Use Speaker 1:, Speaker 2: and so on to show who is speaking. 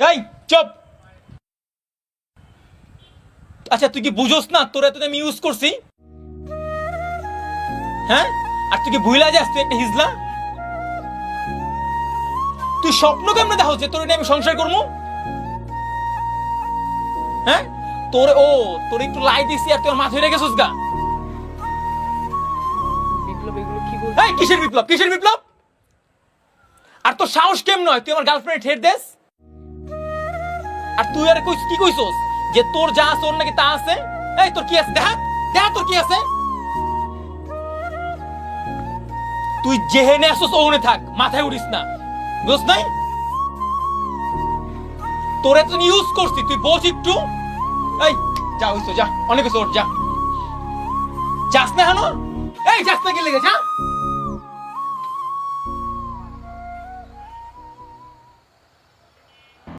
Speaker 1: এই চুপ। আচ্ছা তুই কি বুঝোস না তোরা তো আমি ইউজ করছি? হ্যাঁ, আর তুই কি ভুইলা যাস তুই একটা হিজলা? তুই স্বপ্ন কেমনে দেখা হচ্ছে তোর আমি সংসার করবো? হ্যাঁ, তোর একটু লাই দিছি আর তোর মাথায় রেখে গেছিস গা।
Speaker 2: বিপ্লব এগুলো কি বল?
Speaker 1: এই কিসের বিপ্লব, কিসের বিপ্লব? আর তোর সাহস কেম নয় তুই আমার গার্লফ্রেন্ড ঠেট দেস? আর তুই আর কি কইছস যে তোর যা আছে ওর নাকি তা আছে? এই তোর কি আছে দেখা, দেখা তোর কি আছে? তুই যেহেনে আসছস ওখানে থাক, মাথায় উঠিস না, বুঝছ নাই? তোরে তো ইউজ করছি, তুই বোঝ একটু। এই যা হইছো, যা, অনেক হইছো, যা। যাস না কেন? এই যাস না কি লেগে যা।